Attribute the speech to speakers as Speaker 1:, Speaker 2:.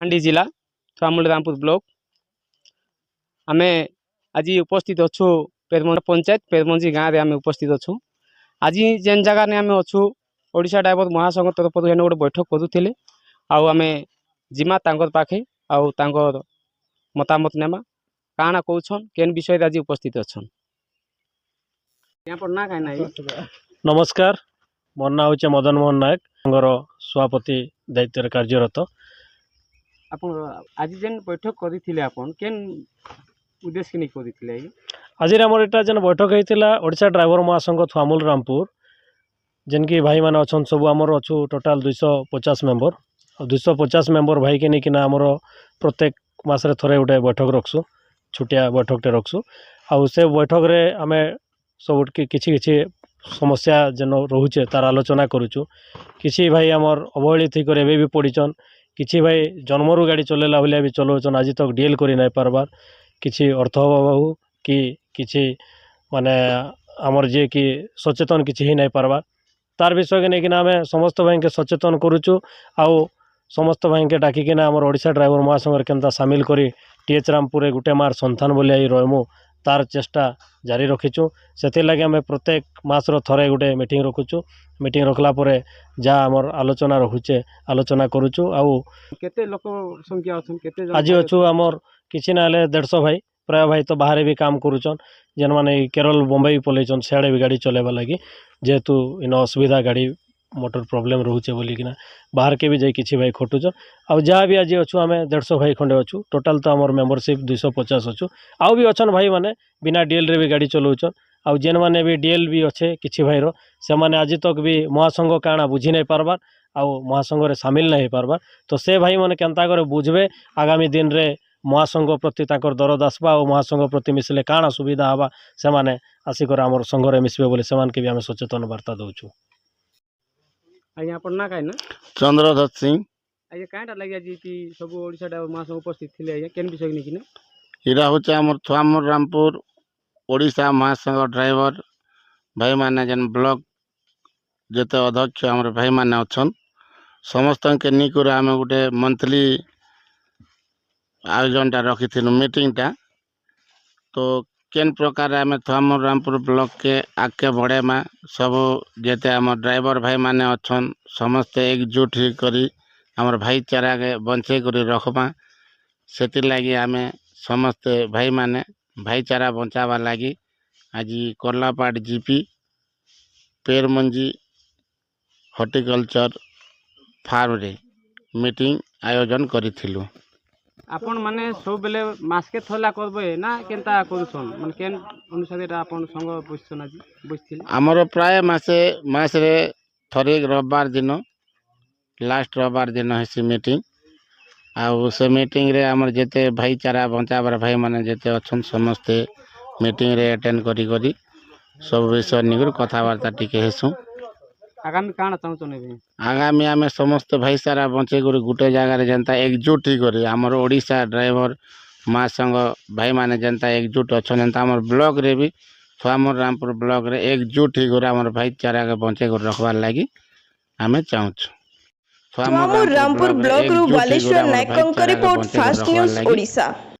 Speaker 1: हांडी जिला थुआमूल रामपुर ब्लॉक आम आज उपस्थित अच्छु पेरमंज पंचायत पेरमंजी गाँव में आम उपस्थित अच्छु। आज जेन जगह ने आम अच्छु ओडिशा ड्राइवर महासंघ तरफ गोटे बैठक करूँ आम जिमा पाखे आर मतामत नेमा काଣା कौन केन विषय आज उपस्थित अच्छन ना कहीं।
Speaker 2: नमस्कार, मोर ना हूँ मदन मोहन नायक संघर सभापति दायित्व कार्यरत।
Speaker 1: आज जेन बैठक करथिले आपन केन उद्देश्य नहीं करथिले
Speaker 2: आज आमर एटा जेन बैठक होता ओडिशा ड्राइवर महासंघ थुआमूल रामपुर जेनकी भाई मैंने अच्छा सब आमर अच्छु टोटाल 250 मेम्बर 250 मेम्बर भाई के नहीं आमर प्रत्येक मासरे थरे गोटे बैठक रखसु छुटिया बैठकटे रखसु आउ से बैठक रे आमे सब किछि समस्या जेन रोचे तार आलोचना करुचु। किछि भाई आमर अवहेलित होकर एबे भी पड़ीचन, किछि भाई जन्मरू गाड़ी चलेला भलिया भी चलाउछन आज तक डीएल करि नहीं पारबार, किछि अर्थ अभाव हो कि किछि माने आमर जे कि सचेतन किछि ही नहीं पारबार तार विषय के नहीं आम समस्त भाई के सचेतन करुचु। आउ समस्त भाई के डाकिना आमर ओडिशा ड्राइवर महासंघ केनता सामिल करी टीएच रामपुर गुटे मार संतान बोलिया रहमु तार चेष्टा जारी रखीचु। से लगे आम प्रत्येक मासर थरे गोटे मीटिंग रखुचु। मीटिंग रखला परे जा आमर आलोचना रखुचे आलोचना करुचु। आउ
Speaker 1: केते लोक संख्या अछन केते
Speaker 2: आज अच्छु आमर किछि ना 150 भाई प्राय भाई तो बाहर भी काम करुचन जेन माने केरल बम्बई पलैचन सियाड़े भी गाड़ी चलेबा लगी जेहेतु इन असुविधा गाड़ी मोटर प्रॉब्लम रोचे बोलिकिना बाहर के भी जाई किछि भाई खटुचन। आउ जहाँ भी आज अच्छु आम 150 भाई खंडे अच्छु टोटाल तो आमर मेम्बरशिप 250 अच्छु। आउ भी अच्छन भाई माने बिना डीएल रे भी गाड़ी चलाउछन आउ जेन माने भी डीएल भी अच्छे किछि भाईर से माने आज तक भी महासंघ काଣା बुझी नहीं पारबार आउ महासंघ रे सामिल नहीं पारबार। तो से भाई माने केनता करे बुझबे आगामी दिन रे महासंघ प्रति ताकर दरद आसबा और महासंघ प्रति मिसले काଣା सुविधा हवा से माने आसिकर आमर संघ रे मिसबे बोले से के भी आम सचेतन वार्ता दउछु।
Speaker 1: आज्ञा अपन ना कहीं
Speaker 3: चंद्रधर सिंह
Speaker 1: आज्ञा कहीं लगे आज कि सब ओडिशा ड्राइवर महासंघ उपस्थित थे आज्ञा केन विषय नहीं
Speaker 3: इरा हूँ आमर थुआमूल रामपुर ओडिशा महासंघ ड्राइवर भाई माने जेन ब्लॉक जेते अध्यक्ष आमर भाई माने अछन समस्त के निकुर आम गोटे मंथली आयोजनटा रखी मीटिंग टा। तो केन प्रकार आम थुआमूल रामपुर ब्लॉक के आगे बढ़ेमा सब जेते आम ड्राइवर भाई माने अछन समस्ते एकजुट ही करी आमर भाईचारा के बंचे करी रखमा सेति लगी आम समस्ते भाई माने भाईचारा बंचावा लगी आज कोर्लापाट जीपी पेरमंजी हॉर्टिकल्चर फार्म रे मीटिंग आयोजन करिथिलु।
Speaker 1: आपण माने सब बेले मासके थला करबे ना केनता करूछन माने केन अनुसार एटा आपण संग बसछन आज बसथिले
Speaker 3: हमर प्राय मास रे थरे रविवार दिन लास्ट रविवार दिन हेसी मीटिंग आउ से मीटिंग रे हमर जेते भाईचारा बंचाबर भाई माने जेते अछन समस्ते मीटिंग रे अटेंड करी करी सब विषय निगर कथावार्ता टिके हेसु।
Speaker 1: आगामी काଣା चाहछन
Speaker 3: आगामी आमे समस्त भाईचारा बंचे करी गुटे जगह रे जनता एकजुट ही करी हमर ओडिशा ड्राइवर महासंघ भाई माने जनता एकजुट अछन जनता हमर ब्लॉक रे भी थुआमूल रामपुर ब्लॉक रे एकजुट ही करी हमर भाईचारा के बंचे कर रखबार लागि आमे चाहछु।
Speaker 4: थुआमूल रामपुर ब्लॉक रु बालेश्वर नायक रिपोर्ट फास्ट न्यूज ओडिशा।